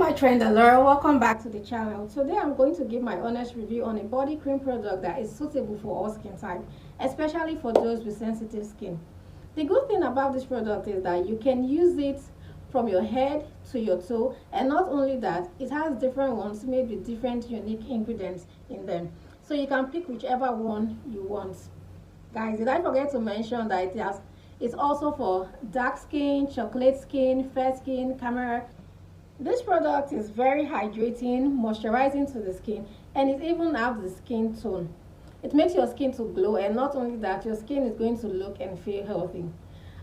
my trend Laura, welcome back to the channel. Today I'm going to give my honest review on a body cream product that is suitable for all skin type, especially for those with sensitive skin. The good thing about this product is that you can use it from your head to your toe, and not only that, it has different ones made with different unique ingredients in them, so you can pick whichever one you want. Guys, did I forget to mention that it's also for dark skin, chocolate skin, fair skin, camera. This product is very hydrating, moisturizing to the skin, and it even has the skin tone. It makes your skin to glow, and not only that, your skin is going to look and feel healthy.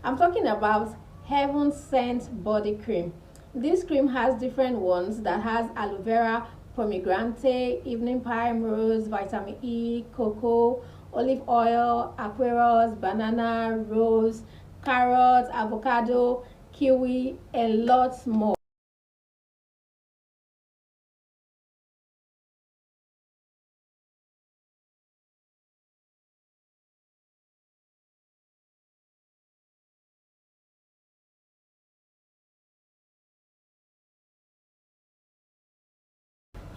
I'm talking about Heaven Scent Body Cream. This cream has different ones that has aloe vera, pomegranate, evening primrose, vitamin E, cocoa, olive oil, aquarius, banana, rose, carrot, avocado, kiwi, and lots more.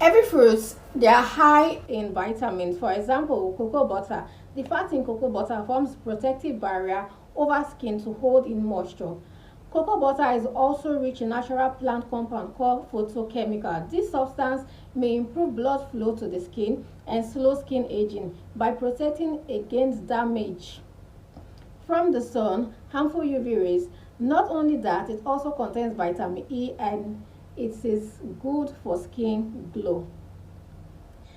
Every fruit, they are high in vitamins. For example, cocoa butter. The fat in cocoa butter forms protective barrier over skin to hold in moisture. Cocoa butter is also rich in natural plant compound called photochemical. This substance may improve blood flow to the skin and slow skin aging by protecting against damage from the sun, harmful UV rays. Not only that, it also contains vitamin E, and it is good for skin glow.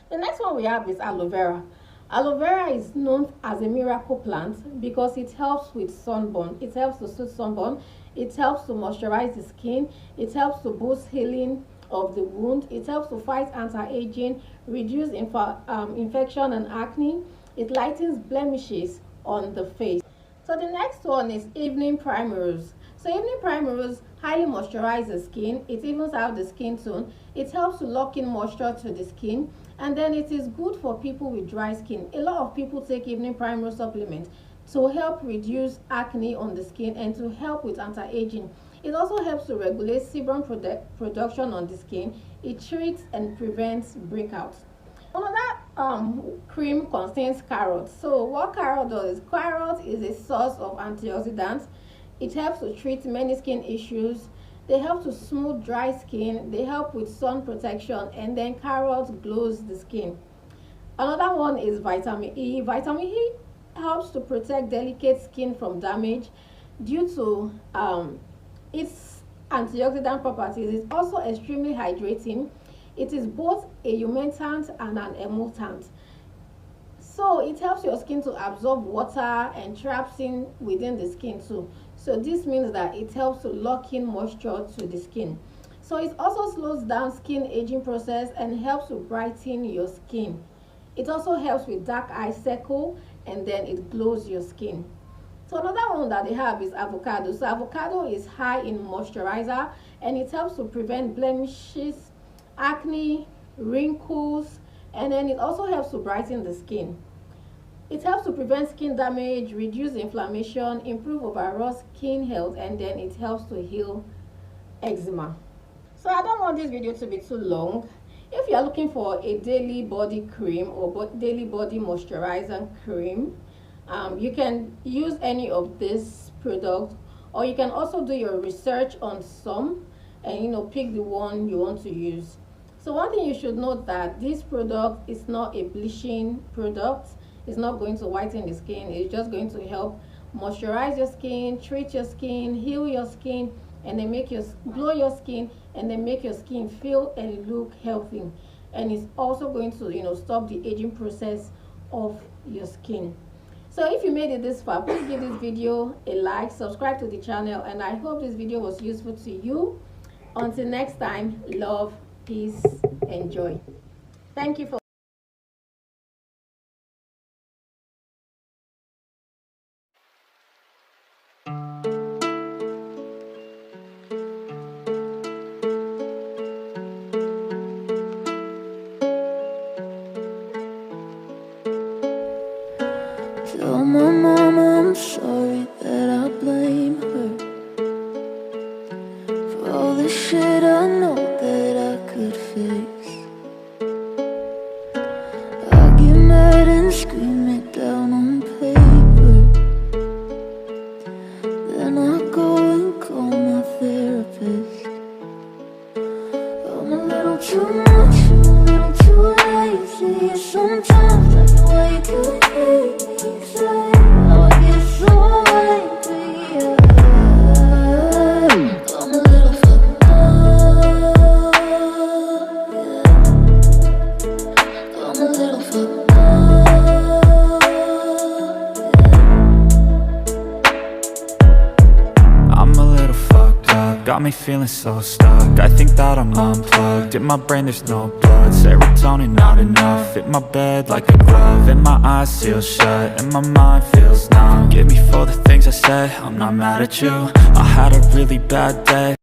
The next one we have is aloe vera. Aloe vera is known as a miracle plant because it helps with sunburn. It helps to soothe sunburn. It helps to moisturize the skin. It helps to boost healing of the wound. It helps to fight anti-aging, reduce infection and acne. It lightens blemishes on the face. So the next one is evening primrose. So evening primrose highly moisturizes skin. It evens out the skin tone. It helps to lock in moisture to the skin, and then it is good for people with dry skin. A lot of people take evening primrose supplement to help reduce acne on the skin and to help with anti-aging. It also helps to regulate sebum production on the skin. It treats and prevents breakouts. Another cream contains carrot. So what carrot does? Carrot is a source of antioxidants. It helps to treat many skin issues. They help to smooth dry skin. They help with sun protection, and then carrot glows the skin. Another one is vitamin E. Vitamin E helps to protect delicate skin from damage due to its antioxidant properties. It's also extremely hydrating. It is both a humectant and an emulsant. So it helps your skin to absorb water and traps in within the skin too. So this means that it helps to lock in moisture to the skin. So it also slows down skin aging process and helps to brighten your skin. It also helps with dark eye circle, and then it glows your skin. So another one that they have is avocado. So avocado is high in moisturizer, and it helps to prevent blemishes, acne, wrinkles, and then it also helps to brighten the skin. It helps to prevent skin damage, reduce inflammation, improve overall skin health, and then it helps to heal eczema. So I don't want this video to be too long. If you are looking for a daily body cream or daily body moisturizer cream, you can use any of this product, or you can also do your research on some and pick the one you want to use. So one thing you should note that this product is not a bleaching product. It's not going to whiten the skin. It's just going to help moisturize your skin, treat your skin, heal your skin, and then glow your skin, and then make your skin feel and look healthy. And it's also going to stop the aging process of your skin. So if you made it this far, please give this video a like, subscribe to the channel, and I hope this video was useful to you. Until next time, love, peace, and joy. Thank you for Tell my mama I'm sorry that I blame her for all the shit I know that I too much, too lazy. Sometimes I wake up and say, oh, I get so angry, yeah. I'm a little fucked up, yeah. I'm a little fucked up, yeah. I'm a little fucked up, got me feeling so stuck. I think that I'm unplugged, in my brain there's no blood. Serotonin not enough, fit my bed like a glove. And my eyes seal shut, and my mind feels numb. Forgive me for the things I said, I'm not mad at you. I had a really bad day.